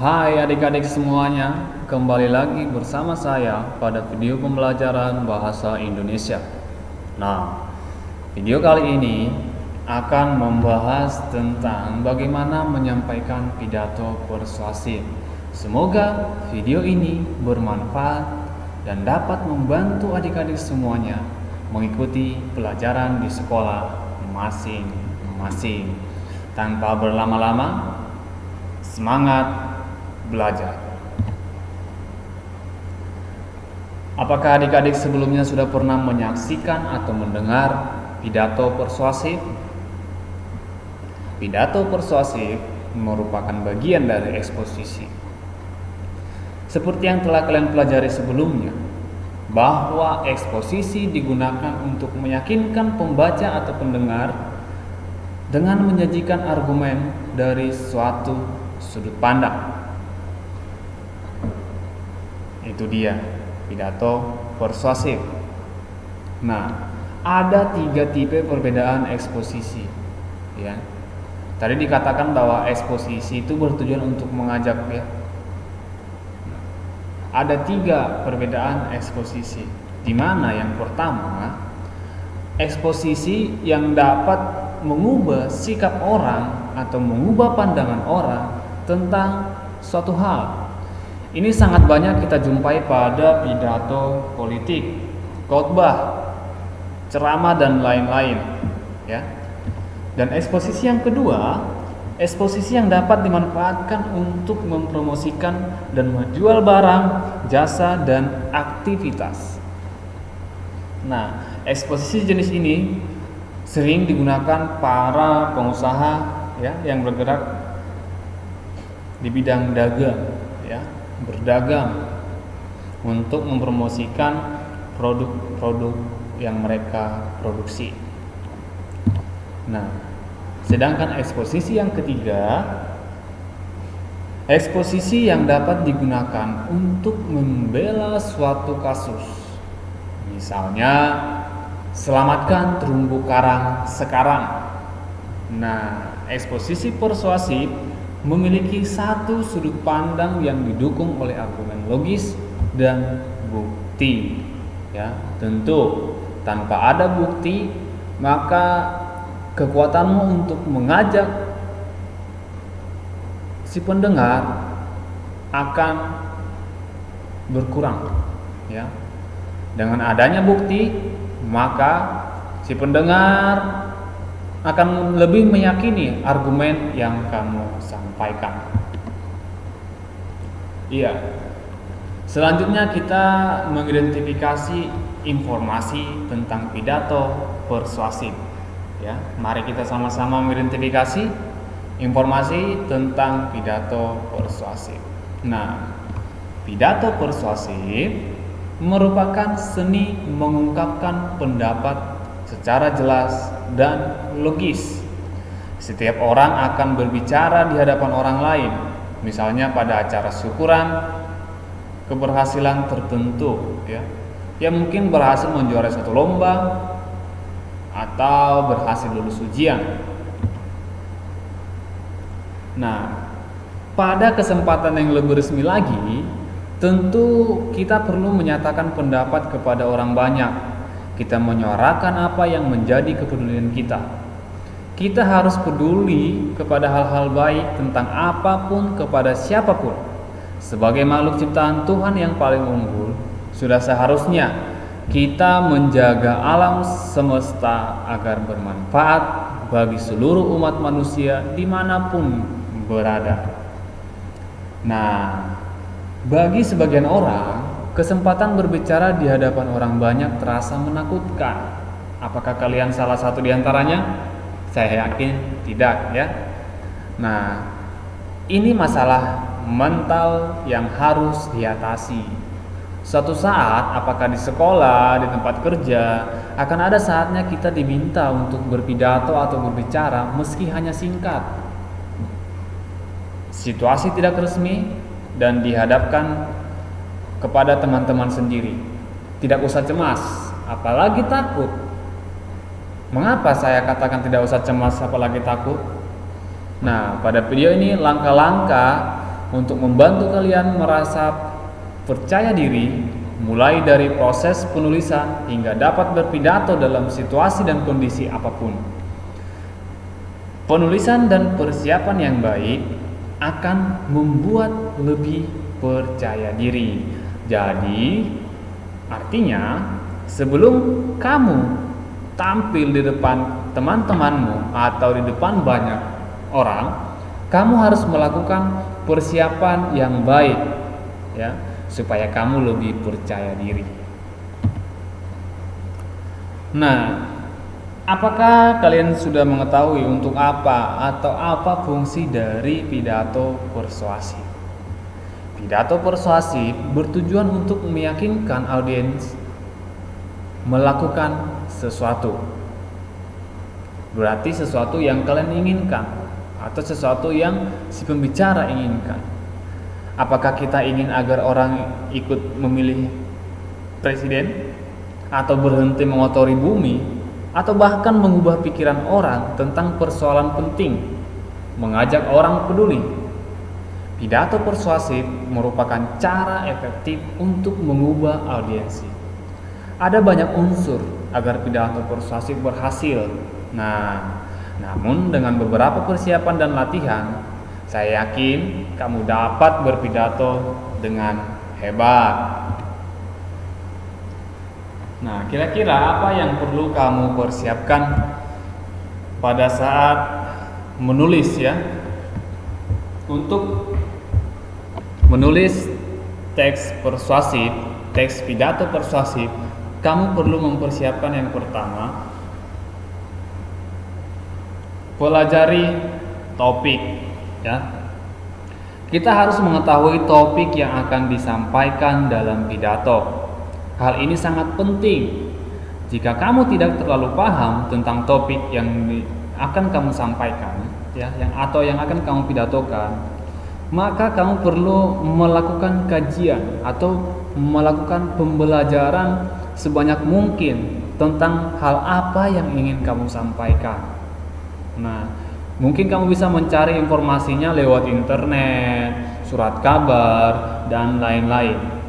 Hai adik-adik semuanya, kembali lagi bersama saya pada video pembelajaran bahasa Indonesia. Nah, video kali ini akan membahas tentang bagaimana menyampaikan pidato persuasif. Semoga video ini bermanfaat dan dapat membantu adik-adik semuanya mengikuti pelajaran di sekolah masing-masing. Tanpa berlama-lama, semangat belajar. Apakah adik-adik sebelumnya sudah pernah menyaksikan atau mendengar pidato persuasif? Pidato persuasif merupakan bagian dari eksposisi. Seperti yang telah kalian pelajari sebelumnya, bahwa eksposisi digunakan untuk meyakinkan pembaca atau pendengar dengan menyajikan argumen dari suatu sudut pandang. Itu dia pidato persuasif. Nah, ada 3 tipe perbedaan eksposisi, ya. Tadi dikatakan bahwa eksposisi itu bertujuan untuk mengajak, ya. Ada 3 perbedaan eksposisi, di mana yang pertama, eksposisi yang dapat mengubah sikap orang atau mengubah pandangan orang tentang suatu hal. Ini sangat banyak kita jumpai pada pidato politik, khotbah, ceramah dan lain-lain, ya. Dan eksposisi yang kedua, eksposisi yang dapat dimanfaatkan untuk mempromosikan dan menjual barang, jasa dan aktivitas. Nah, eksposisi jenis ini sering digunakan para pengusaha, ya, yang bergerak di bidang dagang, ya, berdagang untuk mempromosikan produk-produk yang mereka produksi. Nah, sedangkan eksposisi yang ketiga, eksposisi yang dapat digunakan untuk membela suatu kasus. Misalnya, selamatkan terumbu karang sekarang. Nah, eksposisi persuasif memiliki satu sudut pandang yang didukung oleh argumen logis dan bukti, ya. Tentu tanpa ada bukti, maka kekuatanmu untuk mengajak si pendengar akan berkurang, ya. Dengan adanya bukti, maka si pendengar akan lebih meyakini argumen yang kamu sampaikan. Iya. Selanjutnya kita mengidentifikasi informasi tentang pidato persuasif. Ya, mari kita sama-sama mengidentifikasi informasi tentang pidato persuasif. Nah, pidato persuasif merupakan seni mengungkapkan pendapat secara jelas dan logis. Setiap orang akan berbicara di hadapan orang lain, misalnya pada acara syukuran keberhasilan tertentu, ya. Ya mungkin berhasil menjuarai suatu lomba atau berhasil lulus ujian. Nah, pada kesempatan yang lebih resmi lagi, tentu kita perlu menyatakan pendapat kepada orang banyak. Kita menyuarakan apa yang menjadi kepedulian kita. Kita harus peduli kepada hal-hal baik tentang apapun kepada siapapun. Sebagai makhluk ciptaan Tuhan yang paling unggul, sudah seharusnya kita menjaga alam semesta agar bermanfaat bagi seluruh umat manusia dimanapun berada. Nah, bagi sebagian orang, kesempatan berbicara di hadapan orang banyak terasa menakutkan. Apakah kalian salah satu di antaranya? Saya yakin tidak, ya. Nah, ini masalah mental yang harus diatasi. Suatu saat, apakah di sekolah, di tempat kerja, akan ada saatnya kita diminta untuk berpidato atau berbicara meski hanya singkat. Situasi tidak resmi dan dihadapkan kepada teman-teman sendiri. Tidak usah cemas, apalagi takut. Mengapa saya katakan tidak usah cemas apalagi takut? Nah, pada video ini langkah-langkah untuk membantu kalian merasa percaya diri, mulai dari proses penulisan hingga dapat berpidato dalam situasi dan kondisi apapun. Penulisan dan persiapan yang baik akan membuat lebih percaya diri. Jadi, artinya sebelum kamu tampil di depan teman-temanmu atau di depan banyak orang, kamu harus melakukan persiapan yang baik, ya, supaya kamu lebih percaya diri. Nah, apakah kalian sudah mengetahui untuk apa atau apa fungsi dari pidato persuasif? Pidato persuasif bertujuan untuk meyakinkan audiens melakukan sesuatu. Berarti sesuatu yang kalian inginkan atau sesuatu yang si pembicara inginkan. Apakah kita ingin agar orang ikut memilih presiden, atau berhenti mengotori bumi, atau bahkan mengubah pikiran orang tentang persoalan penting, mengajak orang peduli? Pidato persuasif merupakan cara efektif untuk mengubah audiensi. Ada banyak unsur agar pidato persuasif berhasil. Namun dengan beberapa persiapan dan latihan, saya yakin kamu dapat berpidato dengan hebat. Nah, kira-kira apa yang perlu kamu persiapkan pada saat menulis, ya? Untuk menulis teks persuasif, teks pidato persuasif, kamu perlu mempersiapkan yang pertama, pelajari topik, ya. Kita harus mengetahui topik yang akan disampaikan dalam pidato. Hal ini sangat penting. Jika kamu tidak terlalu paham tentang topik yang akan kamu sampaikan, ya, yang akan kamu pidatokan, maka kamu perlu melakukan kajian atau melakukan pembelajaran sebanyak mungkin tentang hal apa yang ingin kamu sampaikan. Nah, mungkin kamu bisa mencari informasinya lewat internet, surat kabar, dan lain-lain.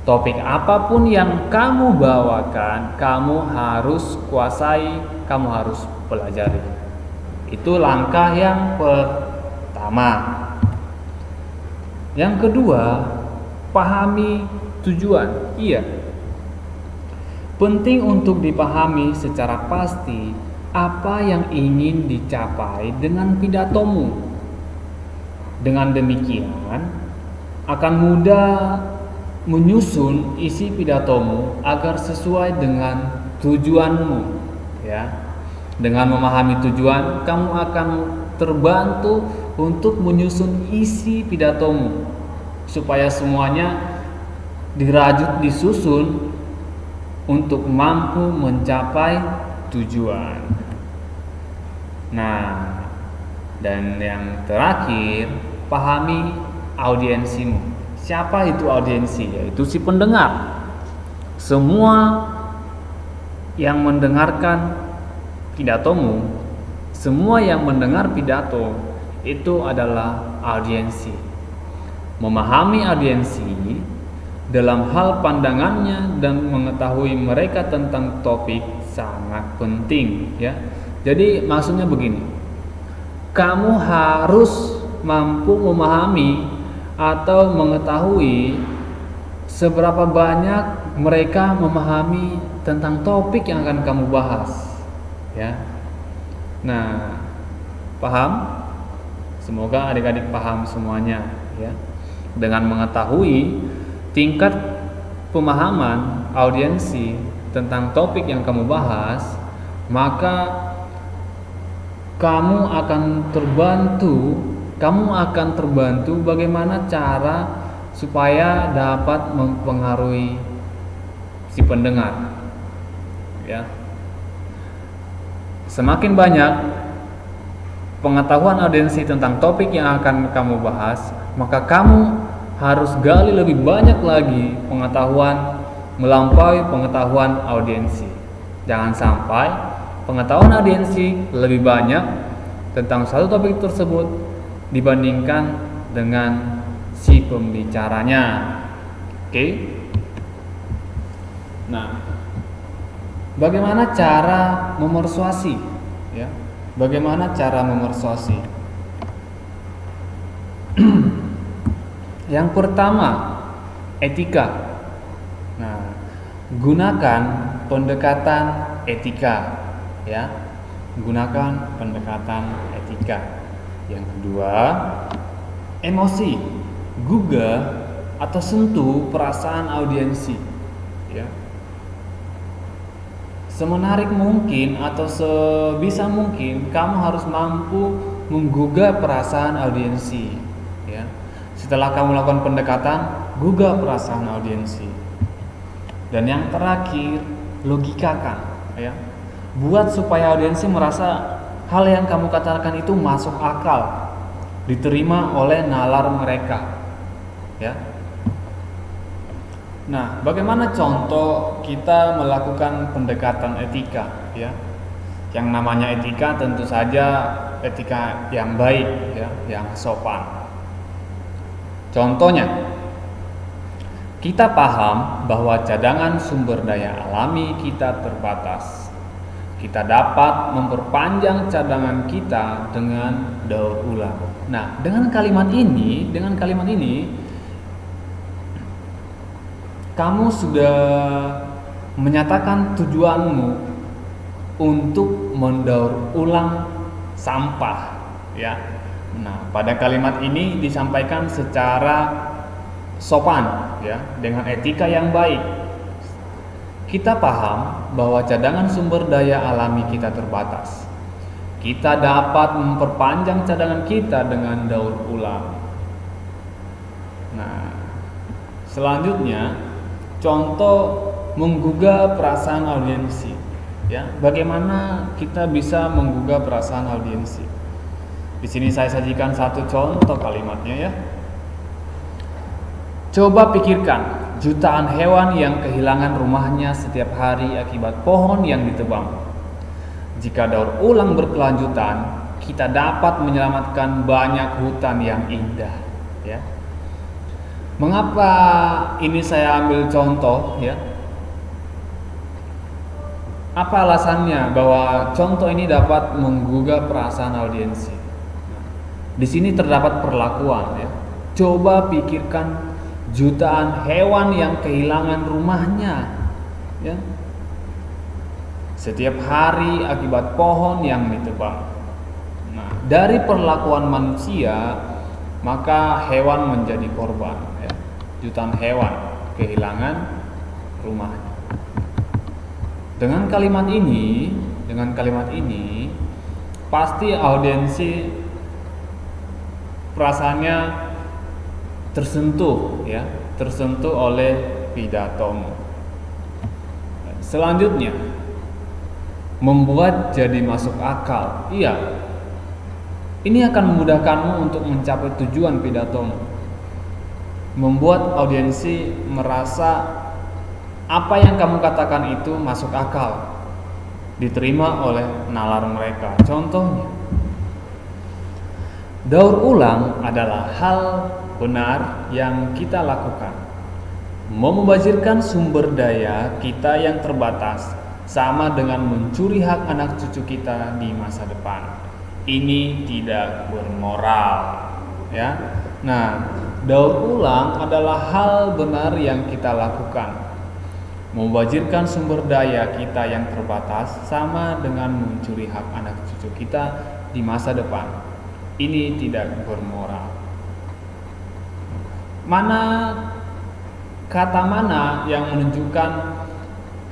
Topik apapun yang kamu bawakan, kamu harus kuasai, kamu harus pelajari. Itu langkah yang pertama. Yang kedua, pahami tujuan. Iya, penting untuk dipahami secara pasti apa yang ingin dicapai dengan pidatomu. Dengan demikian, akan mudah menyusun isi pidatomu agar sesuai dengan tujuanmu, ya. Dengan memahami tujuan, kamu akan terbantu untuk menyusun isi pidatomu supaya semuanya dirajut, disusun untuk mampu mencapai tujuan. Nah, dan yang terakhir, pahami audiensimu. Siapa itu audiensi? Yaitu si pendengar. Semua yang mendengarkan pidatomu, semua yang mendengar pidato itu adalah audiensi. Memahami audiensi dalam hal pandangannya dan mengetahui mereka tentang topik sangat penting, ya. Jadi maksudnya begini, kamu harus mampu memahami atau mengetahui seberapa banyak mereka memahami tentang topik yang akan kamu bahas, ya. Nah, paham? Semoga adik-adik paham semuanya, ya. Dengan mengetahui tingkat pemahaman audiensi tentang topik yang kamu bahas, maka kamu akan terbantu bagaimana cara supaya dapat mempengaruhi si pendengar, ya. Semakin banyak pengetahuan audiensi tentang topik yang akan kamu bahas, maka kamu harus gali lebih banyak lagi pengetahuan melampaui pengetahuan audiensi. Jangan sampai pengetahuan audiensi lebih banyak tentang satu topik tersebut dibandingkan dengan si pembicaranya. Oke? Nah, bagaimana cara memersuasi? Ya, bagaimana cara memersuasi? Yang pertama, etika. Nah, gunakan pendekatan etika, ya. Gunakan pendekatan etika. Yang kedua, emosi. Gugah atau sentuh perasaan audiensi, ya. Semenarik mungkin atau sebisa mungkin kamu harus mampu menggugah perasaan audiensi, ya. Setelah kamu lakukan pendekatan, gugah perasaan audiensi. Dan yang terakhir, logikakan, ya. Buat supaya audiensi merasa hal yang kamu katakan itu masuk akal, diterima oleh nalar mereka, ya. Nah, bagaimana contoh kita melakukan pendekatan etika, ya? Yang namanya etika tentu saja etika yang baik, ya, yang sopan. Contohnya, kita paham bahwa cadangan sumber daya alami kita terbatas. Kita dapat memperpanjang cadangan kita dengan daur ulang. Nah, dengan kalimat ini, kamu sudah menyatakan tujuanmu untuk mendaur ulang sampah, ya. Nah, pada kalimat ini disampaikan secara sopan, ya, dengan etika yang baik. Kita paham bahwa cadangan sumber daya alami kita terbatas. Kita dapat memperpanjang cadangan kita dengan daur ulang. Nah, selanjutnya contoh menggugah perasaan audiensi, ya. Bagaimana kita bisa menggugah perasaan audiensi? Di sini saya sajikan satu contoh kalimatnya, ya. Coba pikirkan jutaan hewan yang kehilangan rumahnya setiap hari akibat pohon yang ditebang. Jika daur ulang berkelanjutan, kita dapat menyelamatkan banyak hutan yang indah, ya. Mengapa ini saya ambil contoh, ya? Apa alasannya bahwa contoh ini dapat menggugah perasaan audiensi? Di sini terdapat perlakuan, ya. Coba pikirkan jutaan hewan yang kehilangan rumahnya, ya, setiap hari akibat pohon yang ditebang. Nah, dari perlakuan manusia, maka hewan menjadi korban, ya. Jutaan hewan kehilangan rumahnya. Dengan kalimat ini pasti audiensi perasaannya tersentuh, ya, tersentuh oleh pidatomu. Selanjutnya, membuat jadi masuk akal. Iya, ini akan memudahkanmu untuk mencapai tujuan pidatomu. Membuat audiensi merasa apa yang kamu katakan itu masuk akal, diterima oleh nalar mereka. Contohnya, daur ulang adalah hal benar yang kita lakukan. Membazirkan sumber daya kita yang terbatas sama dengan mencuri hak anak cucu kita di masa depan. Ini tidak bermoral, ya. Nah, daur ulang adalah hal benar yang kita lakukan. Membazirkan sumber daya kita yang terbatas sama dengan mencuri hak anak cucu kita di masa depan. Ini tidak bermoral. Kata mana yang menunjukkan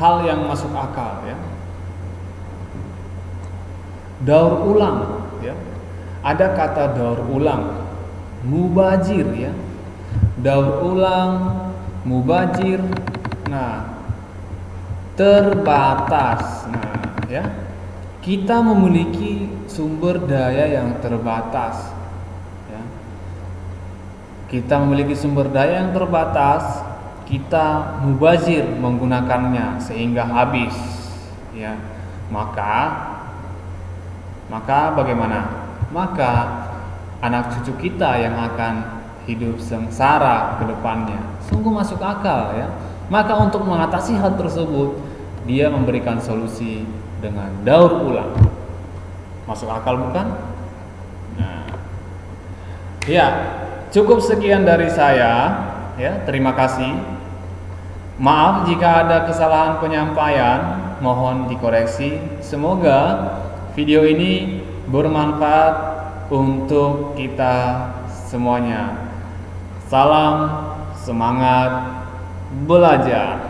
hal yang masuk akal, ya? Daur ulang, ya. Ada kata daur ulang, mubazir, ya. Daur ulang, mubazir. Nah, terbatas. Nah, ya. Kita memiliki sumber daya yang terbatas, ya. Kita memiliki sumber daya yang terbatas, kita mubazir menggunakannya sehingga habis, ya. Maka bagaimana? Maka anak cucu kita yang akan hidup sengsara ke depannya. Sungguh masuk akal ya. Maka untuk mengatasi hal tersebut, dia memberikan solusi dengan daur ulang. Masuk akal bukan? Nah, ya, cukup sekian dari saya ya. Terima kasih. Maaf jika ada kesalahan penyampaian, mohon dikoreksi. Semoga video ini bermanfaat untuk kita semuanya. Salam semangat belajar.